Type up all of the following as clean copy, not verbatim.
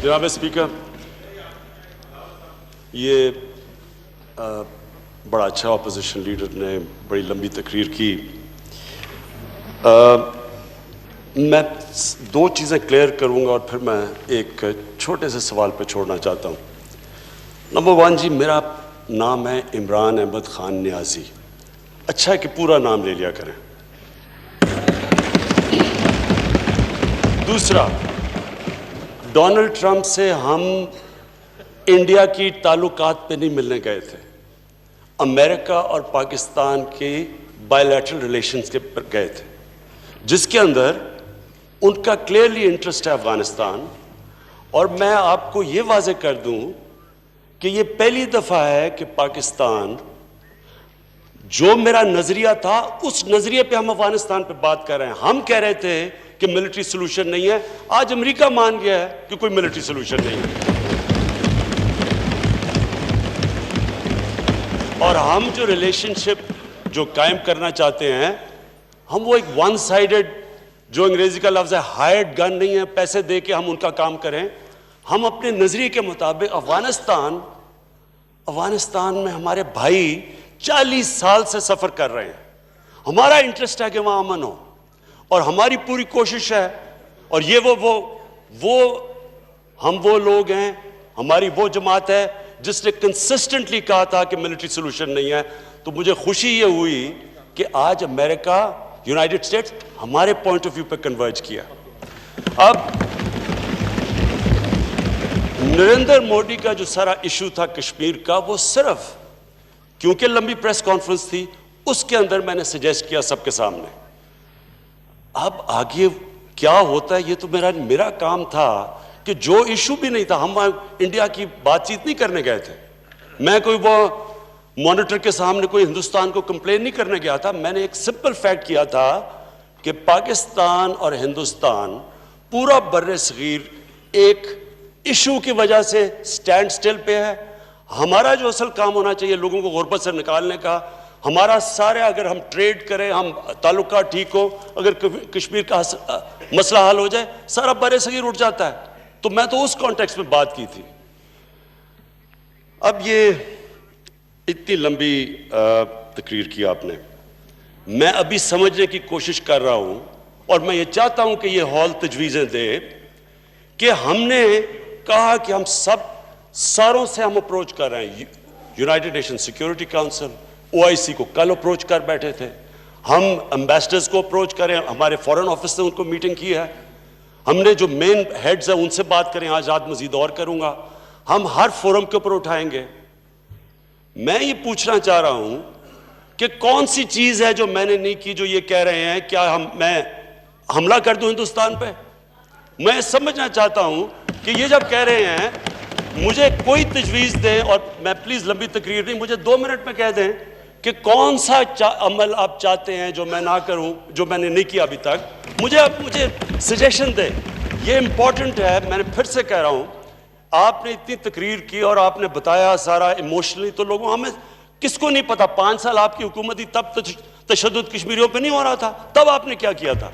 جناب اسپیکر، یہ بڑا اچھا اپوزیشن لیڈر نے بڑی لمبی تقریر کی. میں دو چیزیں کلیئر کروں گا اور پھر میں ایک چھوٹے سے سوال پہ چھوڑنا چاہتا ہوں. نمبر 1 جی، میرا نام ہے عمران احمد خان نیازی. اچھا ہے کہ پورا نام لے لیا کریں. دوسرا، ڈونلڈ ٹرمپ سے ہم انڈیا کی تعلقات پہ نہیں ملنے گئے تھے، امریکہ اور پاکستان کی بائی لیٹرل ریلیشنز کے پر گئے تھے، جس کے اندر ان کا کلیئرلی انٹرسٹ ہے افغانستان. اور میں آپ کو یہ واضح کر دوں کہ یہ پہلی دفعہ ہے کہ پاکستان، جو میرا نظریہ تھا اس نظریے پہ ہم افغانستان پہ بات کر رہے ہیں. ہم کہہ رہے تھے کہ ملٹری سلوشن نہیں ہے، آج امریکہ مان گیا ہے کہ کوئی ملٹری سلوشن نہیں ہے. اور ہم جو ریلیشن شپ جو قائم کرنا چاہتے ہیں، ہم وہ ایک ون سائیڈڈ، جو انگریزی کا لفظ ہے ہائرڈ گن نہیں ہے، پیسے دے کے ہم ان کا کام کریں. ہم اپنے نظریے کے مطابق افغانستان میں ہمارے بھائی 40 سال سے سفر کر رہے ہیں. ہمارا انٹرسٹ ہے کہ وہاں امن ہو، اور ہماری پوری کوشش ہے. اور یہ ہم وہ لوگ ہیں، ہماری وہ جماعت ہے جس نے کنسسٹنٹلی کہا تھا کہ ملٹری سلوشن نہیں ہے. تو مجھے خوشی یہ ہوئی کہ آج امریکہ، یونائٹڈ اسٹیٹس ہمارے پوائنٹ آف ویو پہ کنورج کیا. اب نریندر مودی کا جو سارا ایشو تھا کشمیر کا، وہ صرف کیونکہ لمبی پریس کانفرنس تھی، اس کے اندر میں نے سجیسٹ کیا سب کے سامنے. اب آگے کیا ہوتا ہے یہ تو میرا کام تھا کہ جو ایشو بھی نہیں تھا، ہم انڈیا کی بات چیت نہیں کرنے گئے تھے. میں کوئی وہ مانیٹر کے سامنے کوئی ہندوستان کو کمپلین نہیں کرنے گیا تھا. میں نے ایک سمپل فیکٹ کیا تھا کہ پاکستان اور ہندوستان پورا بر صغیر ایک ایشو کی وجہ سے سٹینڈ سٹل پہ ہے. ہمارا جو اصل کام ہونا چاہیے لوگوں کو غربت سے نکالنے کا، ہمارا سارے، اگر ہم ٹریڈ کریں، ہم تعلقات ٹھیک ہو، اگر کشمیر کا مسئلہ حل ہو جائے، سارا بر صغیر اٹھ جاتا ہے. تو میں تو اس کانٹیکس میں بات کی تھی. اب یہ اتنی لمبی تقریر کی آپ نے، میں ابھی سمجھنے کی کوشش کر رہا ہوں، اور میں یہ چاہتا ہوں کہ یہ ہال تجویزیں دے کہ ہم نے کہا کہ ہم ساروں سے ہم اپروچ کر رہے ہیں. United nation security council, OIC کو کل اپروچ کر بیٹھے تھے. ہم امبیسڈرز کو اپروچ کریں، ہمارے فورن آفس نے ان کو میٹنگ کی ہے. ہم نے جو مین ہیڈز ہیں ان سے بات کریں، آج رات مزید اور کروں گا. ہم ہر فورم کے اوپر اٹھائیں گے. میں یہ پوچھنا چاہ رہا ہوں کہ کون سی چیز ہے جو میں نے نہیں کی جو یہ کہہ رہے ہیں کیا میں حملہ کر دوں ہندوستان پہ؟ میں سمجھنا چاہتا ہوں کہ یہ جب کہہ رہے ہیں مجھے کوئی تجویز دیں، اور میں پلیز لمبی تقریر نہیں، مجھے 2 منٹ میں کہہ دیں کہ کون سا عمل آپ چاہتے ہیں جو میں نہ کروں، جو میں نے نہیں کیا ابھی تک. مجھے سجیشن دیں. یہ امپورٹنٹ ہے. میں نے پھر سے کہہ رہا ہوں، آپ نے اتنی تقریر کی اور آپ نے بتایا سارا ایموشنلی، تو لوگوں ہمیں کس کو نہیں پتا 5 سال آپ کی حکومت تھی، تب تشدد کشمیریوں پہ نہیں ہو رہا تھا. تب آپ نے کیا کیا تھا؟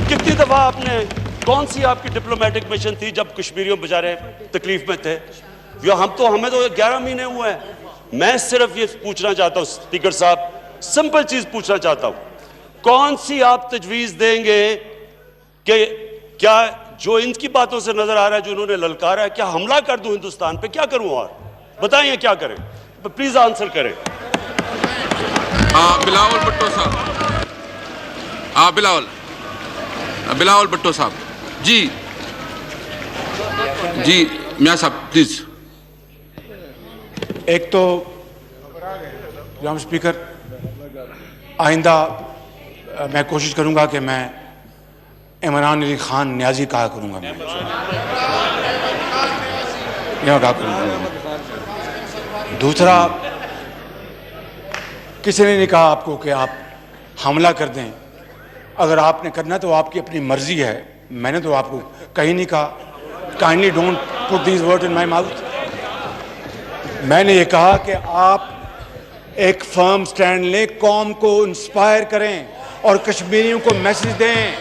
کتنی دفعہ آپ نے، کون سی آپ کی ڈپلومیٹک مشن تھی جب کشمیریوں بیچارے تکلیف میں تھے؟ ہمیں تو 11 مہینے ہوئے ہیں. میں صرف یہ پوچھنا چاہتا ہوں اسپیکر صاحب، سمپل چیز پوچھنا چاہتا ہوں، کون سی آپ تجویز دیں گے کہ کیا جو ان کی باتوں سے نظر آ رہا ہے، جو انہوں نے للکارا ہے، کیا حملہ کر دوں ہندوستان پہ؟ کیا کروں؟ اور بتائیں کیا کریں؟ پلیز آنسر کریں. بلاول بھٹو صاحب، بلاول بھٹو صاحب. جی میاں صاحب پلیز. ایک تو جناب اسپیکر، آئندہ میں کوشش کروں گا کہ میں عمران علی خان نیازی کہا کروں گا. دوسرا، کسی نے نہیں کہا آپ کو کہ آپ حملہ کر دیں. اگر آپ نے کرنا تو آپ کی اپنی مرضی ہے. میں نے تو آپ کو کہیں نہیں کہا. Kindly don't put these word in my mouth. میں نے یہ کہا کہ آپ ایک فرم سٹینڈ لیں، قوم کو انسپائر کریں اور کشمیریوں کو میسج دیں،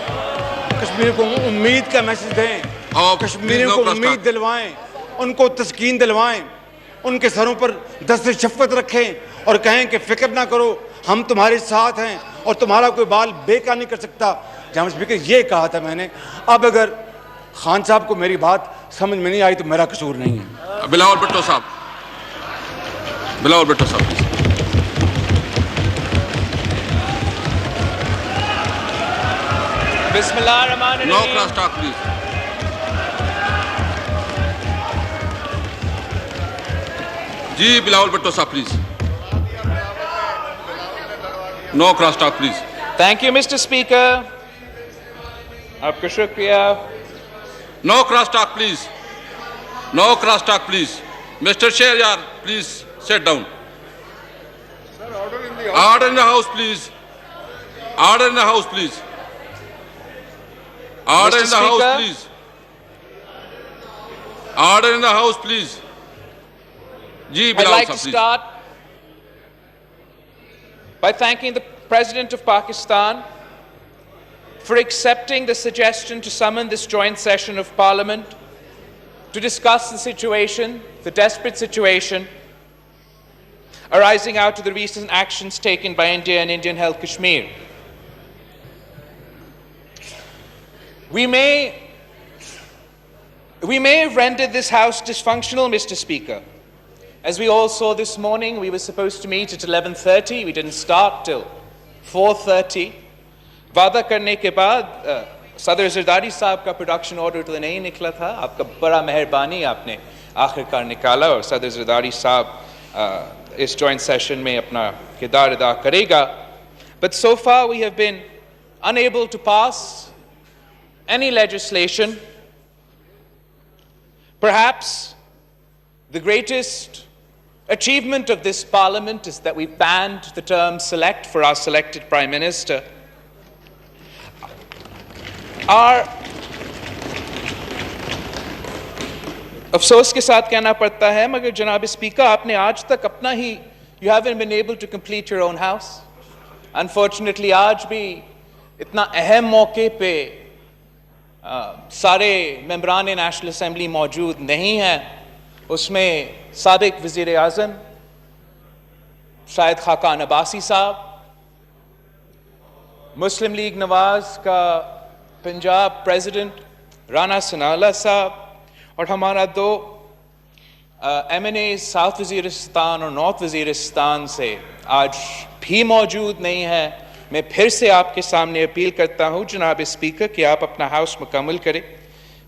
کشمیریوں کو امید کا میسج دیں Oh, کشمیریوں please, کو no cross امید talk. دلوائیں, ان کو تسکین دلوائیں, ان کے سروں پر دست شفقت رکھیں اور کہیں کہ فکر نہ کرو, ہم تمہارے ساتھ ہیں اور تمہارا کوئی بال بیکار نہیں کر سکتا. جناب اسپیکر, یہ کہا تھا میں نے. اب اگر خان صاحب کو میری بات سمجھ میں نہیں آئی تو میرا قصور نہیں ہے. بلاول بھٹو صاحب, بلاول بھٹو صاحب, بسم اللہ الرحمن no الرحیم. cross talk please. جی بلاول بھٹو صاحب please. No cross talk please. Thank you mister speaker. آپ کا شکریہ. No cross talk please. No cross talk please. Mr. Shahriyar, please sit down. Order in the house please. Order in the house please. Order in the house Speaker. please. Order in the house please. Ji I'd Bilal like to sahab please. start by thanking the President of Pakistan for accepting the suggestion to summon this joint session of Parliament to discuss the situation, the desperate situation arising out of the recent actions taken by India and Indian-held Kashmir. We may have rendered this House dysfunctional, Mr. Speaker. As we all saw this morning, we were supposed to meet at 11:30. We didn't start till 4:30. وعدہ کرنے کے بعد صدر زرداری صاحب کا production order تو نہیں نکلا تھا. آپ کا بڑا مہربانی, آپ نے آخر کار نکالا اور صدر زرداری صاحب اس جوائنٹ سیشن میں اپنا کردار ادا کرے گا. But so far we have been unable to pass any legislation. Perhaps the greatest achievement of this Parliament is that we banned the term select for our selected Prime Minister. افسوس کے ساتھ کہنا پڑتا ہے مگر جناب اسپیکر آپ نے آج تک اپنا ہی you haven't been able to complete your own house. Unfortunately آج بھی اتنا اہم موقع پہ سارے ممبران نیشنل اسمبلی موجود نہیں ہیں. اس میں سابق وزیر اعظم شاہد خاقان عباسی صاحب, مسلم لیگ نواز کا پنجاب پریزیڈنٹ رانا ثناءاللہ صاحب اور ہمارا دو ایم این اے ساؤتھ وزیرستان اور نارتھ وزیرستان سے آج بھی موجود نہیں ہے. میں پھر سے آپ کے سامنے اپیل کرتا ہوں جناب اسپیکر کہ آپ اپنا ہاؤس مکمل کریں.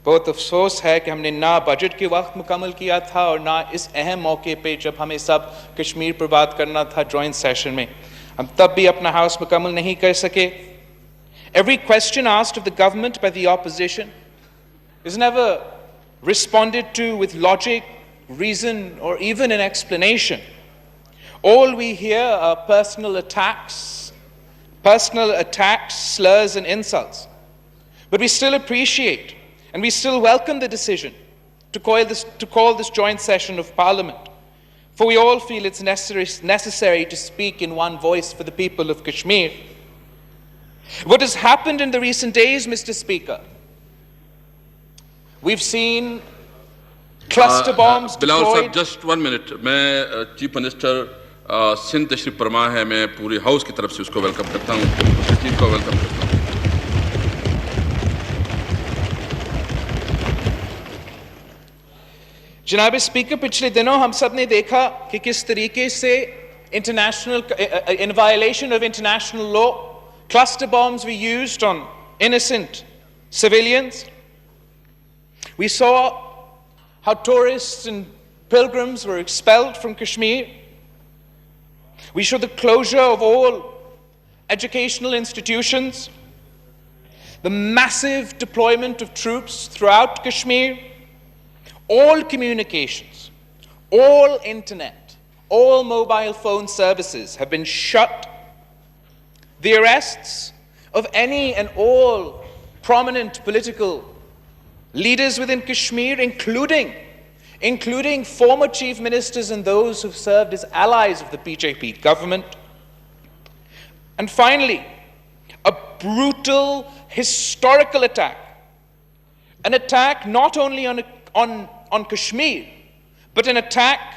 بہت افسوس ہے کہ ہم نے نہ بجٹ کے وقت مکمل کیا تھا اور نہ اس اہم موقع پہ جب ہمیں سب کشمیر پر بات کرنا تھا جوائنٹ سیشن میں, ہم تب بھی اپنا ہاؤس مکمل نہیں کر سکے. Every question asked of the government by the opposition is never responded to with logic, reason, or even an explanation. All we hear are personal attacks, slurs, and insults. But we still appreciate and we still welcome the decision to call this joint session of Parliament, for we all feel it's necessary to speak in one voice for the people of Kashmir. What has happened in the recent days, Mr. Speaker? We've seen cluster bombs Bilawal صاحب deployed. Just 1 minute. میں chief minister Sindh تشریف فرما ہے, میں پورے house کی طرف سے اس کو ویلکم کرتا ہوں, چیف کو ویلکم کرتا ہوں. جناب اسپیکر, پچھلے دنوں ہم سب نے دیکھا کہ کس طریقے سے in violation of international law, cluster bombs were used on innocent civilians. We saw how tourists and pilgrims were expelled from Kashmir. We saw the closure of all educational institutions, the massive deployment of troops throughout Kashmir. All communications, all internet, all mobile phone services have been shut. The arrests of any and all prominent political leaders within Kashmir, including former chief ministers and those who've served as allies of the BJP government. And finally, a brutal historical attack an attack not only on Kashmir, but an attack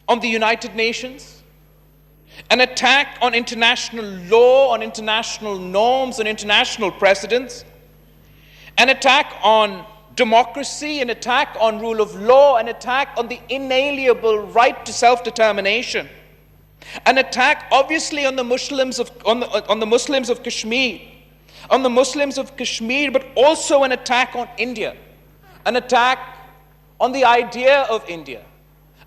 on the United Nations, an attack on international law, on international norms, on international precedents, an attack on democracy, an attack on rule of law, an attack on the inalienable right to self-determination, an attack obviously on the Muslims of Kashmir, but also an attack on India, an attack on the idea of India,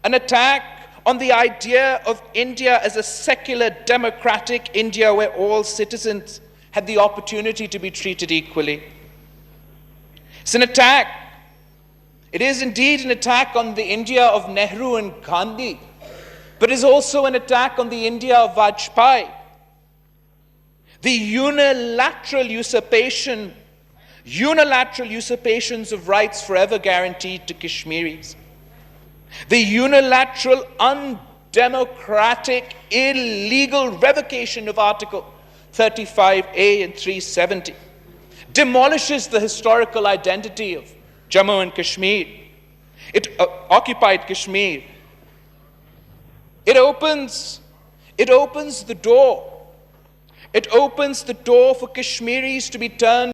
an attack on the idea of India as a secular, democratic India where all citizens had the opportunity to be treated equally. It's an attack. It is indeed an attack on the India of Nehru and Gandhi, but is also an attack on the India of Vajpayee. The unilateral usurpations of rights forever guaranteed to Kashmiris. The unilateral, undemocratic, illegal revocation of Article 35A and 370 demolishes the historical identity of Jammu and Kashmir. It occupied Kashmir. It opens the door. It opens the door for Kashmiris to be turned